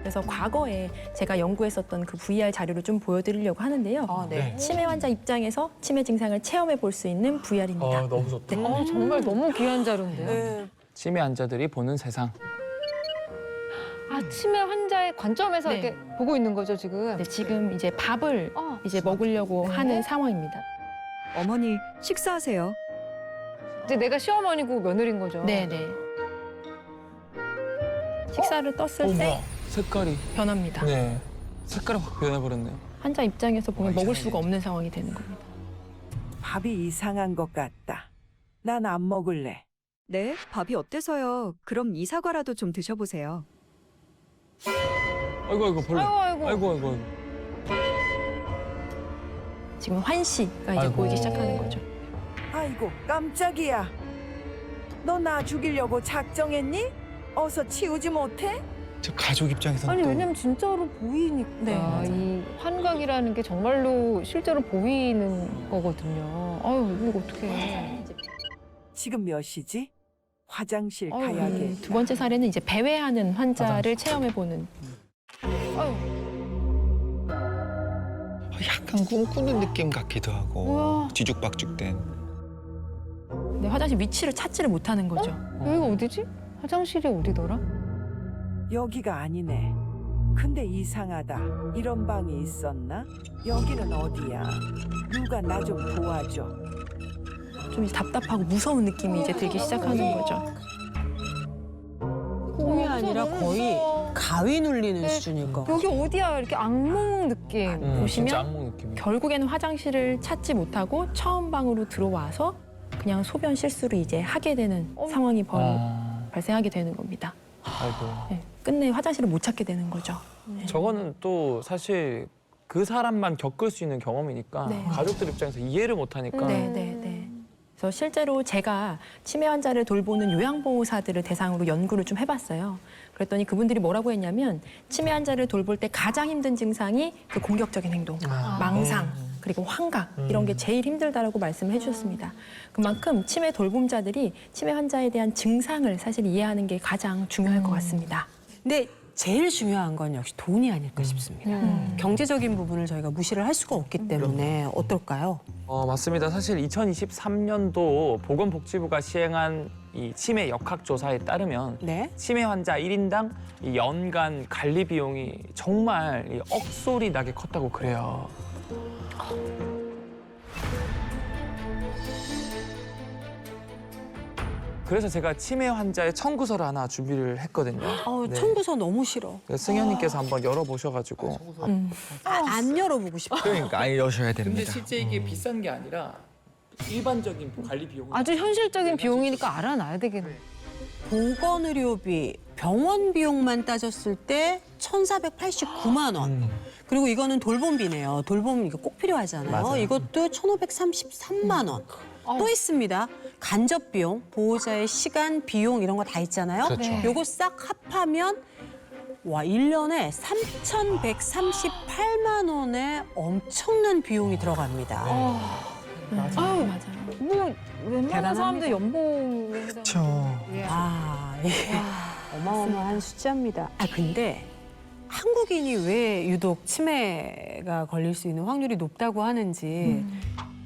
그래서 과거에 제가 연구했었던 그 VR 자료를 좀 보여드리려고 하는데요. 네. 치매 환자 입장에서 치매 증상을 체험해 볼 수 있는 VR입니다. 너무 좋다. 정말 너무 귀한 자료인데요. 치매 환자들이 보는 세상. 아, 치매 환자의 관점에서 네. 이렇게 보고 있는 거죠, 지금? 네, 지금 이제 밥을 이제 먹으려고 네. 하는 상황입니다. 어머니 식사하세요. 이제 내가 시어머니고 며느리인 거죠. 네네. 식사를 떴을 때 뭐야? 색깔이. 변합니다. 네. 색깔이 확 변해버렸네요. 환자 입장에서 보면 먹을 이상하네. 수가 없는 상황이 되는 겁니다. 밥이 이상한 것 같다. 난 안 먹을래. 네, 밥이 어때서요? 그럼 이 사과라도 좀 드셔보세요. 아이고 벌레. 아이고. 아이고. 지금 환시가 이제 아이고. 보이기 시작하는 거죠. 아이고, 깜짝이야. 너 나 죽이려고 작정했니? 어서 치우지 못해? 저 가족 입장에서 아니, 또 왜냐면 진짜로 보이니까. 네, 맞아요. 이 환각이라는 게 정말로 실제로 보이는 거거든요. 아유, 이거 어떡해. 지금 몇 시지? 화장실 아유, 가야겠다. 두 번째 사례는 이제 배회하는 환자를 체험해보는. 아유, 약간 꿈꾸는 느낌 같기도 하고 뭐야. 뒤죽박죽된. 근데 화장실 위치를 찾지를 못하는 거죠. 여기가 어디지? 화장실이 어디더라? 여기가 아니네. 근데 이상하다. 이런 방이 있었나? 여기는 어디야? 누가 나 좀 도와줘. 좀 이제 답답하고 무서운 느낌이 이제 들기 시작하는 거죠. 꿈이 아니라 거의 가위 눌리는 수준일 거. 여기 어디야? 이렇게 악몽 느낌. 보시면 진짜 악몽 느낌이. 결국에는 화장실을 찾지 못하고 처음 방으로 들어와서 그냥 소변 실수를 이제 하게 되는 상황이 발생하게 되는 겁니다. 아이고. 네, 끝내 화장실을 못 찾게 되는 거죠. 저거는 또 사실 그 사람만 겪을 수 있는 경험이니까 네. 가족들 입장에서 이해를 못하니까. 네. 그래서 실제로 제가 치매 환자를 돌보는 요양보호사들을 대상으로 연구를 좀 해봤어요. 그랬더니 그분들이 뭐라고 했냐면 치매 환자를 돌볼 때 가장 힘든 증상이 그 공격적인 행동, 망상, 그리고 환각 이런 게 제일 힘들다라고 말씀을 해주셨습니다. 그만큼 치매 돌봄자들이 치매 환자에 대한 증상을 사실 이해하는 게 가장 중요할 것 같습니다. 근데 제일 중요한 건 역시 돈이 아닐까 싶습니다. 경제적인 부분을 저희가 무시를 할 수가 없기 때문에 어떨까요? 맞습니다. 사실 2023년도 보건복지부가 시행한 이 치매 역학조사에 따르면 네. 치매 환자 1인당 이 연간 관리 비용이 정말 이 억소리 나게 컸다고 그래요. 그래서 제가 치매 환자의 청구서를 하나 준비를 했거든요. 네. 청구서 너무 싫어. 승현님께서 한번 열어보셔가지고. 안 열어보고 싶어. 그러니까 아예 여셔야 됩니다. 이게 비싼 게 아니라 일반적인 관리 비용. 아주 현실적인 비용이니까 알아놔야 되겠네. 보건의료비, 병원 비용만 따졌을 때 1,489만 원. 그리고 이거는 돌봄비네요. 돌봄 이거 꼭 필요하잖아요. 맞아요. 이것도 1,533만 원. 또 있습니다. 간접 비용, 보호자의 시간, 비용 이런 거 다 있잖아요. 그렇죠. 네. 요거 싹 합하면 와, 1년에 3,138만 원의 엄청난 비용이 들어갑니다. 맞아요. 뭐 웬만한 대단합니다. 사람들 연봉 그렇죠. 아, 예. 어마어마한 숫자입니다. 아, 근데 한국인이 왜 유독 치매가 걸릴 수 있는 확률이 높다고 하는지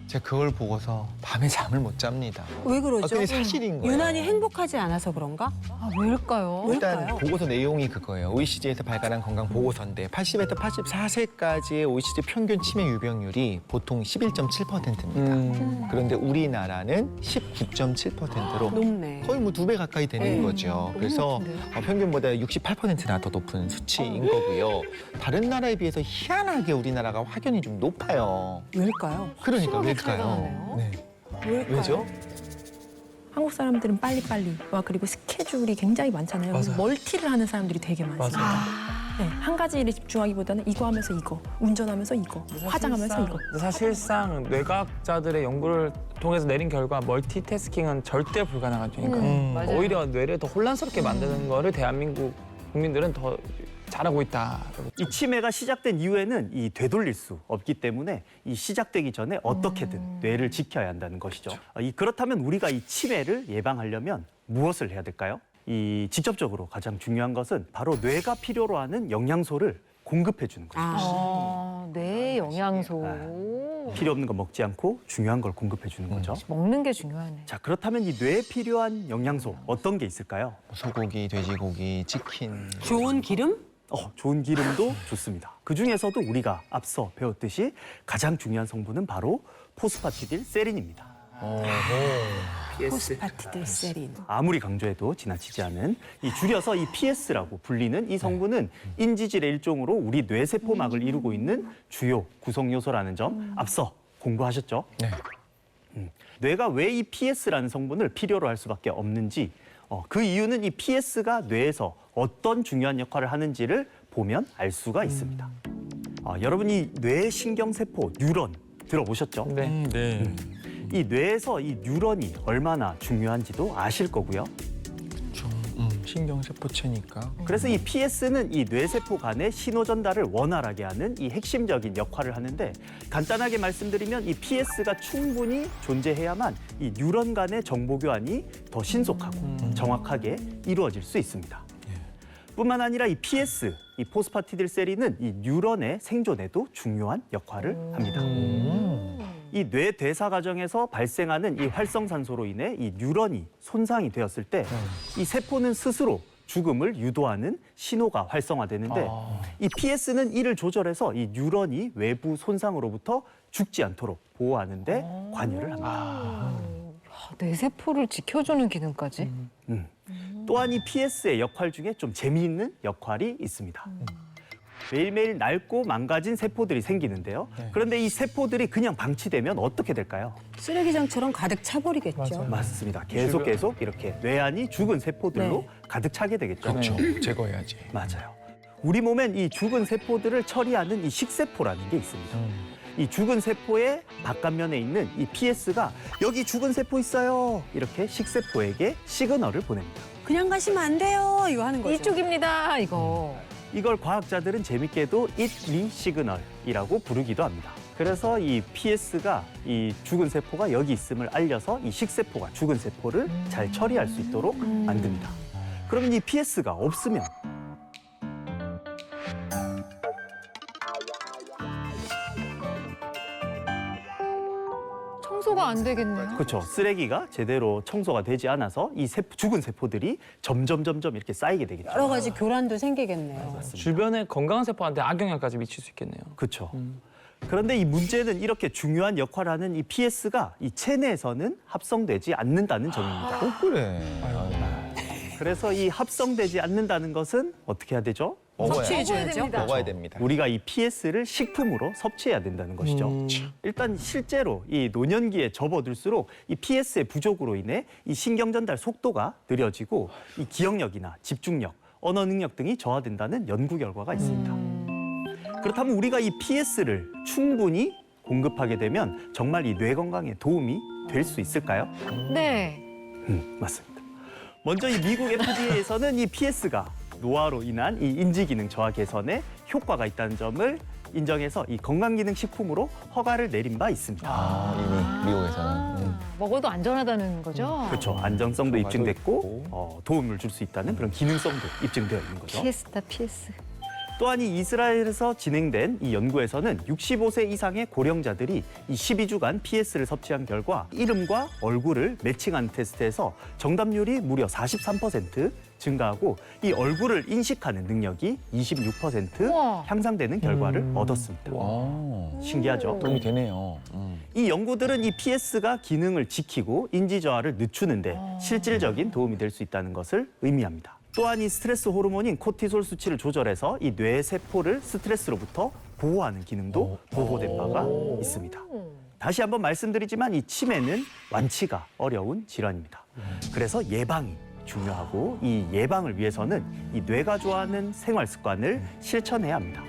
제가 그걸 보고서 밤에 잠을 못 잡니다. 왜 그러죠? 그게 사실인 거예요. 유난히 행복하지 않아서 그런가? 아, 왜일까요? 일단 뭘까요? 보고서 내용이 그거예요. OECD에서 발간한 건강 보고서인데 80에서 84세까지의 OECD 평균 치매 유병률이 보통 11.7%입니다. 그런데 우리나라는 19.7%로 높네. 거의 뭐 2배 가까이 되는 네. 거죠. 그래서 평균보다 68%나 더 높은 수치인 거고요. 다른 나라에 비해서 희한하게 우리나라가 확연히 좀 높아요. 왜일까요? 그러니까 차이가 왜일까요? 나네요. 네. 왜일까요? 왜죠? 한국 사람들은 빨리빨리와 그리고 스케줄이 굉장히 많잖아요. 그래서 맞아요. 멀티를 하는 사람들이 되게 많습니다. 네, 한 가지 일에 집중하기보다는 이거 하면서 이거, 운전하면서 이거, 화장하면서 이거. 사실상 뇌과학자들의 연구를 통해서 내린 결과 멀티태스킹은 절대 불가능한 일이니까 맞아요. 오히려 뇌를 더 혼란스럽게 만드는 거를 대한민국 국민들은 더 잘하고 있다. 이 치매가 시작된 이후에는 이 되돌릴 수 없기 때문에 이 시작되기 전에 어떻게든 뇌를 지켜야 한다는 것이죠. 그렇다면 우리가 이 치매를 예방하려면 무엇을 해야 될까요? 이 직접적으로 가장 중요한 것은 바로 뇌가 필요로 하는 영양소를 공급해 주는 거죠. 뇌 영양소. 필요 없는 거 먹지 않고 중요한 걸 공급해 주는 거죠. 먹는 게 중요하네. 자, 그렇다면 이 뇌에 필요한 영양소 어떤 게 있을까요? 소고기, 돼지고기, 치킨. 좋은 기름? 좋은 기름도 좋습니다. 그 중에서도 우리가 앞서 배웠듯이 가장 중요한 성분은 바로 포스파티딜세린입니다. 포스파티딜세린. 아무리 강조해도 지나치지 않은 이 줄여서 이 PS라고 불리는 이 성분은 인지질의 일종으로 우리 뇌세포막을 이루고 있는 주요 구성 요소라는 점 앞서 공부하셨죠? 네. 뇌가 왜 이 PS라는 성분을 필요로 할 수밖에 없는지 그 이유는 이 PS가 뇌에서 어떤 중요한 역할을 하는지를 보면 알 수가 있습니다. 여러분이 뇌신경세포, 뉴런 들어보셨죠? 네. 네. 이 뇌에서 이 뉴런이 얼마나 중요한지도 아실 거고요. 신경세포체니까. 그래서 이 PS는 이 뇌세포 간의 신호 전달을 원활하게 하는 이 핵심적인 역할을 하는데 간단하게 말씀드리면 이 PS가 충분히 존재해야만 이 뉴런 간의 정보 교환이 더 신속하고 정확하게 이루어질 수 있습니다. 뿐만 아니라 이 PS, 이 포스파티딜세린은 이 뉴런의 생존에도 중요한 역할을 합니다. 이 뇌 대사 과정에서 발생하는 이 활성산소로 인해 이 뉴런이 손상이 되었을 때 이 세포는 스스로 죽음을 유도하는 신호가 활성화되는데 이 PS는 이를 조절해서 이 뉴런이 외부 손상으로부터 죽지 않도록 보호하는 데 관여를 합니다. 뇌세포를 지켜주는 기능까지. 또한 이 PS의 역할 중에 좀 재미있는 역할이 있습니다. 매일매일 낡고 망가진 세포들이 생기는데요. 그런데 이 세포들이 그냥 방치되면 어떻게 될까요? 쓰레기장처럼 가득 차버리겠죠. 맞습니다. 계속 이렇게 뇌 안이 죽은 세포들로 가득 차게 되겠죠. 그렇죠. 제거해야지. 맞아요. 우리 몸엔 이 죽은 세포들을 처리하는 이 식세포라는 게 있습니다. 이 죽은 세포의 바깥면에 있는 이 PS가 여기 죽은 세포 있어요. 이렇게 식세포에게 시그널을 보냅니다. 그냥 가시면 안 돼요. 이거 하는 거죠. 이쪽입니다, 이거. 이걸 과학자들은 재밌게도 Eat Me 시그널이라고 부르기도 합니다. 그래서 이 PS가 이 죽은 세포가 여기 있음을 알려서 이 식세포가 죽은 세포를 잘 처리할 수 있도록 만듭니다. 그러면 이 PS가 없으면 청소가 안 되겠네요. 그렇죠. 쓰레기가 제대로 청소가 되지 않아서 이 죽은 세포들이 점점 이렇게 쌓이게 되겠죠. 여러 가지 교란도 생기겠네요. 주변의 건강한 세포한테 악영향까지 미칠 수 있겠네요. 그렇죠. 그런데 이 문제는 이렇게 중요한 역할을 하는 이 PS가 이 체내에서는 합성되지 않는다는 점입니다. 그래. 그래서 이 합성되지 않는다는 것은 어떻게 해야 되죠? 섭취해줘야죠. 먹어야 됩니다. 우리가 이 PS를 식품으로 섭취해야 된다는 것이죠. 일단 실제로 이 노년기에 접어들수록 이 PS의 부족으로 인해 이 신경 전달 속도가 느려지고 이 기억력이나 집중력, 언어 능력 등이 저하된다는 연구 결과가 있습니다. 그렇다면 우리가 이 PS를 충분히 공급하게 되면 정말 이 뇌 건강에 도움이 될 수 있을까요? 네. 맞습니다. 먼저 이 미국 FDA에서는 이 PS가 노화로 인한 이 인지기능 저하 개선에 효과가 있다는 점을 인정해서 이 건강기능식품으로 허가를 내린 바 있습니다. 이미 미국에서는. 먹어도 안전하다는 거죠? 그렇죠. 안정성도 맞아 입증됐고 있고. 도움을 줄 수 있다는 그런 기능성도 입증되어 있는 거죠. PS다, PS. 또한 이 이스라엘에서 진행된 이 연구에서는 65세 이상의 고령자들이 이 12주간 PS를 섭취한 결과 이름과 얼굴을 매칭한 테스트에서 정답률이 무려 43% 증가하고 이 얼굴을 인식하는 능력이 26% 우와. 향상되는 결과를 얻었습니다. 신기하죠? 도움이 되네요. 이 연구들은 이 PS가 기능을 지키고 인지 저하를 늦추는데 실질적인 도움이 될 수 있다는 것을 의미합니다. 또한 이 스트레스 호르몬인 코티솔 수치를 조절해서 이 뇌 세포를 스트레스로부터 보호하는 기능도 보고된 바가 있습니다. 다시 한번 말씀드리지만 이 치매는 완치가 어려운 질환입니다. 그래서 예방이 중요하고 이 예방을 위해서는 이 뇌가 좋아하는 생활 습관을 실천해야 합니다.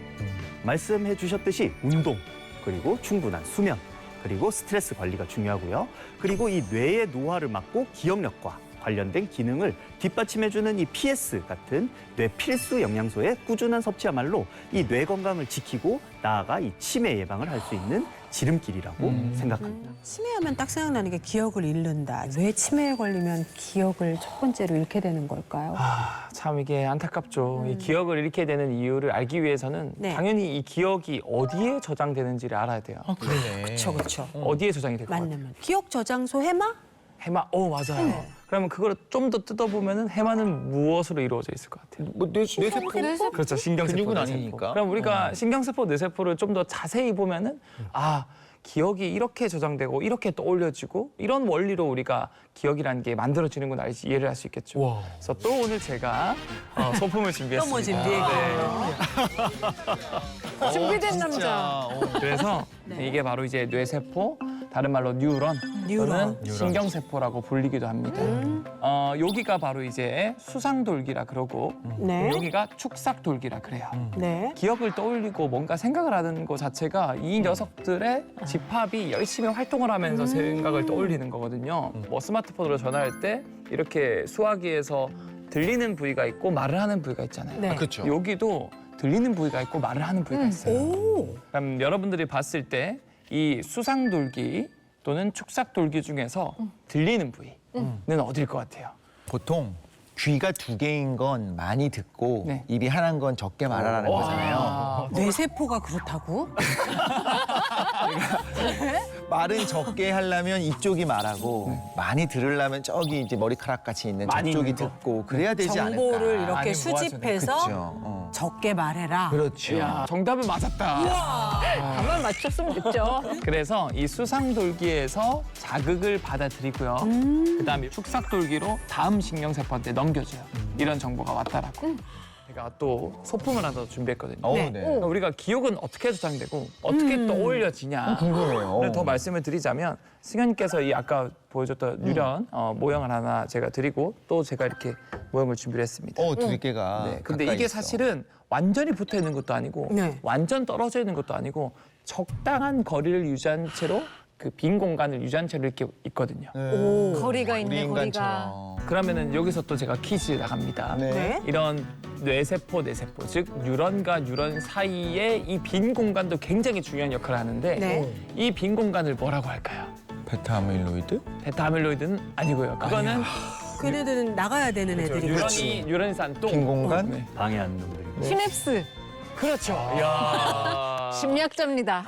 말씀해 주셨듯이 운동, 그리고 충분한 수면, 그리고 스트레스 관리가 중요하고요. 그리고 이 뇌의 노화를 막고 기억력과 관련된 기능을 뒷받침해주는 이 PS 같은 뇌 필수 영양소의 꾸준한 섭취야말로 이 뇌 건강을 지키고 나아가 이 치매 예방을 할 수 있는 지름길이라고 생각합니다. 치매하면 딱 생각나는 게 기억을 잃는다. 왜 치매에 걸리면 기억을 첫 번째로 잃게 되는 걸까요? 참 이게 안타깝죠. 이 기억을 잃게 되는 이유를 알기 위해서는 네. 당연히 이 기억이 어디에 저장되는지를 알아야 돼요. 그러네. 그렇죠. 어디에 저장이 될 것 같아요? 맞는 말. 기억 저장소 해마? 해마, 맞아요. 네. 그러면 그거를 좀 더 뜯어보면은 해마는 무엇으로 이루어져 있을 것 같아요? 뭐 뇌세포? 그렇죠, 신경세포, 근육은 뇌세포. 아니니까. 그럼 우리가 신경세포, 뇌세포를 좀 더 자세히 보면은 기억이 이렇게 저장되고 이렇게 떠올려지고 이런 원리로 우리가 기억이라는 게 만들어지는 건 이해를 할 수 있겠죠. 그래서 또 오늘 제가 소품을 준비했습니다. 또 뭐 준비해? 준비된 남자. 그래서 이게 바로 이제 뇌세포, 다른 말로 뉴런 또는 신경세포라고 불리기도 합니다. 여기가 바로 이제 수상돌기라 그러고 네. 여기가 축삭돌기라 그래요. 네. 기억을 떠올리고 뭔가 생각을 하는 것 자체가 이 녀석들의 집합이 열심히 활동을 하면서 생각을 떠올리는 거거든요. 뭐 스마트폰으로 전화할 때 이렇게 수화기에서 들리는 부위가 있고 말을 하는 부위가 있잖아요. 네. 그렇죠. 여기도 들리는 부위가 있고 말을 하는 부위가 있어요. 오. 그럼 여러분들이 봤을 때 이 수상돌기 또는 축삭돌기 중에서 들리는 부위는 어딜 것 같아요? 보통 귀가 두 개인 건 많이 듣고 네. 입이 하나인 건 적게 말하라는 거잖아요. 뇌세포가 그렇다고? 말은 적게 하려면 이쪽이 말하고 많이 들으려면 저기 이제 머리카락 같이 있는 많이 저쪽이 있는 거. 듣고 그래야 되지 않을까. 정보를 이렇게 많이 수집해서 그렇죠. 적게 말해라. 그렇죠. 이야, 정답은 맞았다. 가만 맞췄으면 됐죠. 그래서 이 수상돌기에서 자극을 받아들이고요. 그다음에 축삭돌기로 다음 신경세포한테 넘겨줘요. 이런 정보가 왔다라고. 제가 또 소품을 하나 더 준비했거든요. 네. 그러니까 우리가 기억은 어떻게 저장되고 어떻게 떠올려지냐. 궁금해요. 더 말씀을 드리자면 승현님께서 이 아까 보여줬던 유련 모형을 하나 제가 드리고 또 제가 이렇게 모형을 준비를 했습니다. 두 개가. 네, 근데 가까이 이게 있어. 사실은 완전히 붙어 있는 것도 아니고 네. 완전 떨어져 있는 것도 아니고 적당한 거리를 유지한 채로 그 빈 공간을 유지한 채로 이렇게 있거든요. 네. 거리가 우리 있네, 거리가. 인간처럼. 그러면은 여기서 또 제가 퀴즈 나갑니다. 네. 이런 뇌세포, 즉 뉴런과 뉴런 사이의 이 빈 공간도 굉장히 중요한 역할을 하는데 네. 이 빈 공간을 뭐라고 할까요? 베타 아밀로이드? 베타 아밀로이드는 아니고요. 그거는 걔네들은 나가야 되는 애들이. 뉴런이 싼 똥. 빈 공간? 네. 방해하는 놈들이. 시냅스. 그렇죠. 이야. 심리학자입니다.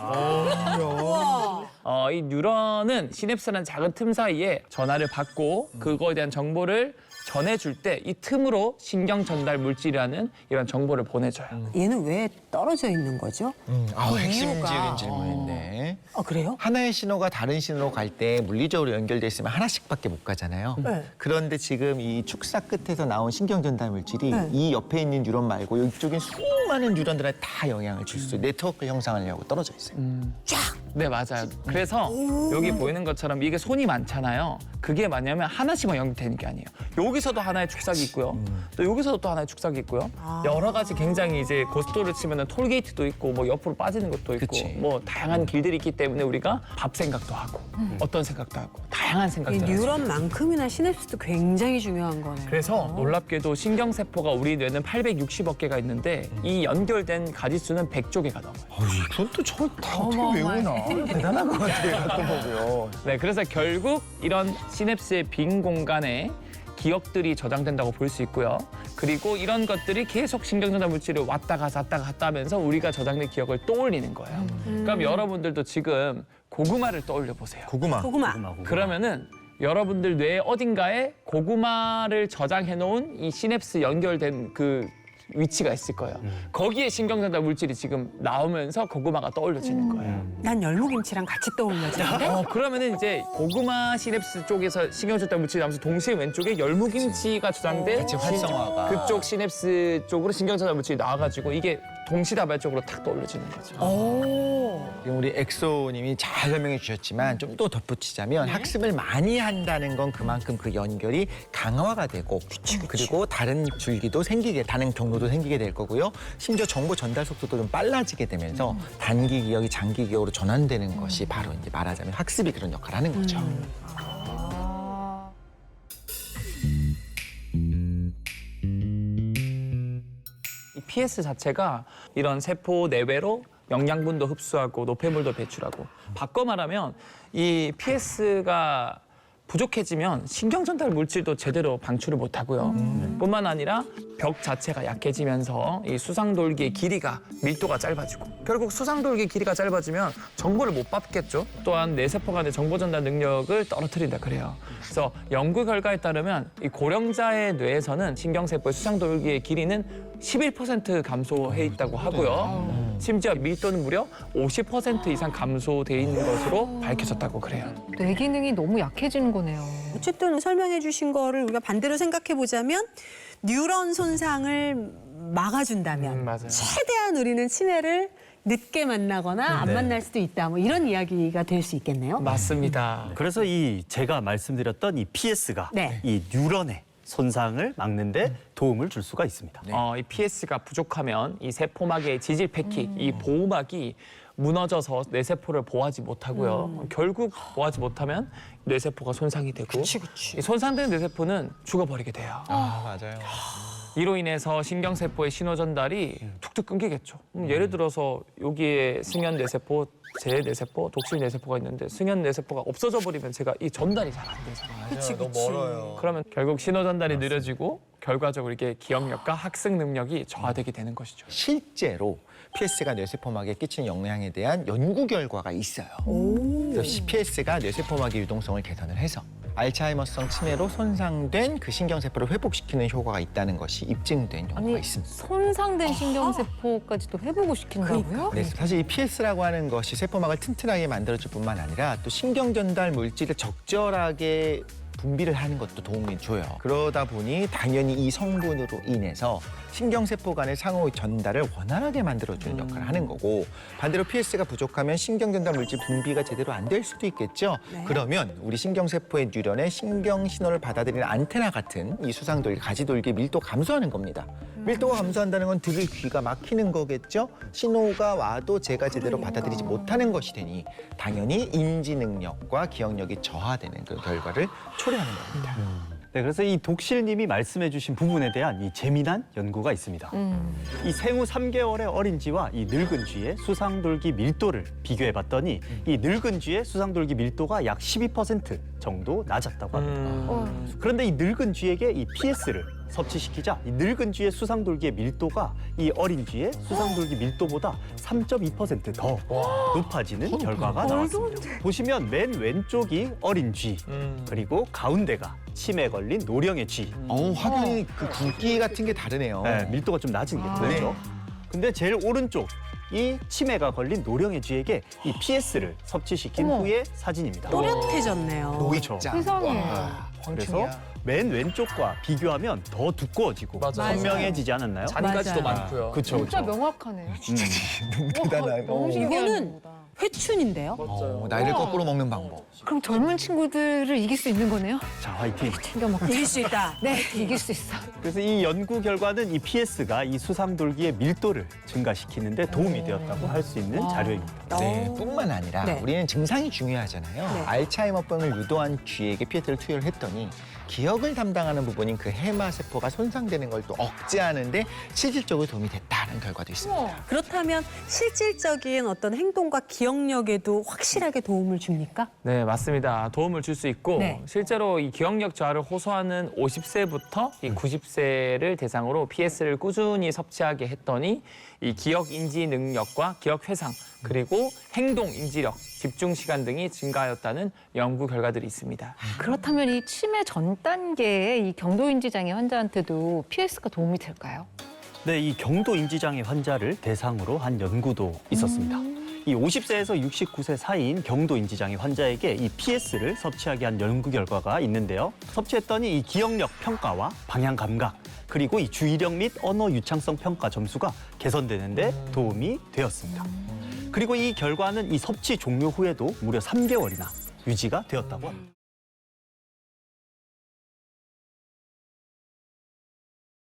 이 뉴런은 시냅스라는 작은 틈 사이에 전화를 받고 그거에 대한 정보를 전해줄 때 이 틈으로 신경 전달 물질이라는 이런 정보를 보내줘요. 얘는 왜 떨어져 있는 거죠? 핵심적인 이유가. 질문인데. 그래요? 하나의 신호가 다른 신호로 갈 때 물리적으로 연결돼 있으면 하나씩밖에 못 가잖아요. 네. 그런데 지금 이 축삭 끝에서 나온 신경 전달 물질이 네. 이 옆에 있는 뉴런 말고 이쪽엔 수많은 뉴런들한테 다 영향을 줄 수 있어요. 네트워크 형성하려고 떨어져 있어요. 네, 맞아요. 그래서 여기 보이는 것처럼 이게 손이 많잖아요. 그게 뭐냐면 하나씩만 연결되는 게 아니에요. 여기서도 하나의 축삭이 있고요. 또 여기서도 또 하나의 축삭이 있고요. 여러 가지 굉장히 이제 고속도로를 치면은 톨게이트도 있고 뭐 옆으로 빠지는 것도 있고 그치. 뭐 다양한 길들이 있기 때문에 우리가 밥 생각도 하고 어떤 생각도 하고 다양한 이 생각들을 할 수 있어요. 뉴런만큼이나 시냅스도 굉장히 중요한 거네요. 그래서 놀랍게도 신경세포가 우리 뇌는 860억 개가 있는데 이 연결된 가지수는 100조 개가 넘어요. 이건 또 저 다 어떻게 외우나? 대단한 것 같아요. 가끔 보면. 네, 그래서 결국 이런 시냅스의 빈 공간에 기억들이 저장된다고 볼 수 있고요. 그리고 이런 것들이 계속 신경전달 물질을 왔다 갔다 하면서 우리가 저장된 기억을 떠올리는 거예요. 그럼 여러분들도 지금 고구마를 떠올려 보세요. 고구마. 고구마. 그러면은 여러분들 뇌 어딘가에 고구마를 저장해 놓은 이 시냅스 연결된 그 위치가 있을 거예요. 거기에 신경전달 물질이 지금 나오면서 고구마가 떠올려지는 거예요. 난 열무김치랑 같이 떠올려지는데? 그러면은 이제 고구마 시냅스 쪽에서 신경전달 물질이 나오면서 동시에 왼쪽에 열무김치가 저장된 같이 활성화가. 그쪽 시냅스 쪽으로 신경전달 물질이 나와가지고 이게 동시다발적으로 탁 떠올려지는 거죠. 지금 우리 엑소님이 잘 설명해 주셨지만 좀 더 덧붙이자면 학습을 많이 한다는 건 그만큼 그 연결이 강화가 되고 그리고 다른 줄기도 생기게 다른 경로도 생기게 될 거고요. 심지어 정보 전달 속도도 좀 빨라지게 되면서 단기 기억이 장기 기억으로 전환되는 것이 바로 이제 말하자면 학습이 그런 역할을 하는 거죠. 이 PS 자체가 이런 세포 내외로 영양분도 흡수하고 노폐물도 배출하고. 바꿔 말하면 이 PS가 부족해지면 신경 전달 물질도 제대로 방출을 못 하고요. 뿐만 아니라 벽 자체가 약해지면서 이 수상돌기의 길이가 밀도가 짧아지고 결국 수상돌기 길이가 짧아지면 정보를 못 받겠죠. 또한 뇌세포 간의 정보 전달 능력을 떨어뜨린다 그래요. 그래서 연구 결과에 따르면 이 고령자의 뇌에서는 신경세포의 수상돌기의 길이는 11% 감소해 있다고 하고요. 심지어 밀도는 무려 50% 이상 감소돼 있는 것으로 밝혀졌다고 그래요. 뇌 기능이 너무 약해지는 거네요. 어쨌든 설명해 주신 거를 우리가 반대로 생각해 보자면 뉴런 손상을 막아준다면 맞아요. 최대한 우리는 치매를 늦게 만나거나 안 만날 수도 있다. 뭐 이런 이야기가 될 수 있겠네요. 맞습니다. 그래서 이 제가 말씀드렸던 이 PS가 네. 이 뉴런의 손상을 막는데 도움을 줄 수가 있습니다. 이 PS가 부족하면 이 세포막의 지질 패키, 이 보호막이 무너져서 뇌세포를 보호하지 못하고요. 결국 보호하지 못하면 뇌세포가 손상이 되고 이 손상된 뇌세포는 죽어버리게 돼요. 맞아요. 이로 인해서 신경세포의 신호 전달이 툭툭 끊기겠죠. 예를 들어서 여기에 승연 뇌세포, 재 뇌세포, 독실 뇌세포가 있는데 승연 뇌세포가 없어져 버리면 제가 이 전달이 잘 안 되잖아요. 너무 멀어요. 그러면 결국 신호 전달이 느려지고 결과적으로 이게 기억력과 학습 능력이 저하되게 되는 것이죠. 실제로 PS가 뇌세포막에 끼치는 영향에 대한 연구 결과가 있어요. 그래서 PS가 뇌세포막의 유동성을 개선을 해서 알츠하이머성 치매로 손상된 그 신경세포를 회복시키는 효과가 있다는 것이 입증된 연구가 있습니다. 손상된 신경세포까지도 회복을 시킨다고요? 네, 사실 이 PS라고 하는 것이 세포막을 튼튼하게 만들어줄 뿐만 아니라 또 신경 전달 물질을 적절하게 분비를 하는 것도 도움이 줘요. 그러다 보니 당연히 이 성분으로 인해서 신경세포 간의 상호 전달을 원활하게 만들어주는 역할을 하는 거고 반대로 PS가 부족하면 신경 전달 물질 분비가 제대로 안 될 수도 있겠죠. 그러면 우리 신경세포의 뉴런의 신경 신호를 받아들이는 안테나 같은 이 수상돌기, 가지돌기 밀도 감소하는 겁니다. 밀도가 감소한다는 건 들을 귀가 막히는 거겠죠. 신호가 와도 제가 제대로 받아들이지 못하는 것이 되니 당연히 인지 능력과 기억력이 저하되는 그 결과를 초래하는 겁니다. 네, 그래서 이 독실님이 말씀해주신 부분에 대한 이 재미난 연구가 있습니다. 이 생후 3개월의 어린 쥐와 이 늙은 쥐의 수상돌기 밀도를 비교해봤더니 이 늙은 쥐의 수상돌기 밀도가 약 12% 정도 낮았다고 합니다. 그런데 이 늙은 쥐에게 이 PS를 섭취시키자 이 늙은 쥐의 수상돌기의 밀도가 이 어린 쥐의 수상돌기 밀도보다 3.2% 더 높아지는 결과가 나왔습니다. 보시면 맨 왼쪽이 어린 쥐, 그리고 가운데가 치매 걸린 노령의 쥐. 확연히 그 굵기 같은 게 다르네요. 네, 밀도가 좀 낮은 게 보이죠. 근데 제일 오른쪽 이 치매가 걸린 노령의 쥐에게 이 PS를 섭취시킨 후의 사진입니다. 또렷해졌네요. 노익자. 세상에. 그래서 맨 왼쪽과 비교하면 더 두꺼워지고 맞아요. 선명해지지 않았나요? 잔가지도 맞아요. 많고요. 그렇죠, 진짜 그렇죠. 명확하네. 대단한. 너무 신기한 이거는 거다. 회춘인데요. 나이를 거꾸로 먹는 방법. 그럼 젊은 친구들을 이길 수 있는 거네요? 자, 화이팅. 챙겨 먹자. 이길 수 있다. 네, 이길 수 있어. 그래서 이 연구 결과는 이 PS가 이 수상돌기의 밀도를 증가시키는데 도움이 되었다고 할 수 있는 자료입니다. 네, 뿐만 아니라 네. 우리는 증상이 중요하잖아요. 네. 알츠하이머병을 유도한 쥐에게 PS를 투여를 했더니 기억을 담당하는 부분인 그 해마세포가 손상되는 걸 또 억제하는데 실질적으로 도움이 됐다는 결과도 있습니다. 그렇다면 실질적인 어떤 행동과 기억력에도 확실하게 도움을 줍니까? 네, 맞습니다. 도움을 줄 수 있고 네. 실제로 이 기억력 저하를 호소하는 50세부터 이 90세를 대상으로 PS를 꾸준히 섭취하게 했더니 이 기억 인지 능력과 기억 회상 그리고 행동 인지력, 집중 시간 등이 증가하였다는 연구 결과들이 있습니다. 그렇다면 이 치매 전 단계의 이 경도인지 장애 환자한테도 PS가 도움이 될까요? 네, 이 경도인지장애 환자를 대상으로 한 연구도 있었습니다. 이 50세에서 69세 사이인 경도인지장애 환자에게 이 PS를 섭취하게 한 연구 결과가 있는데요. 섭취했더니 이 기억력 평가와 방향 감각, 그리고 이 주의력 및 언어 유창성 평가 점수가 개선되는데 도움이 되었습니다. 그리고 이 결과는 이 섭취 종료 후에도 무려 3개월이나 유지가 되었다고 합니다.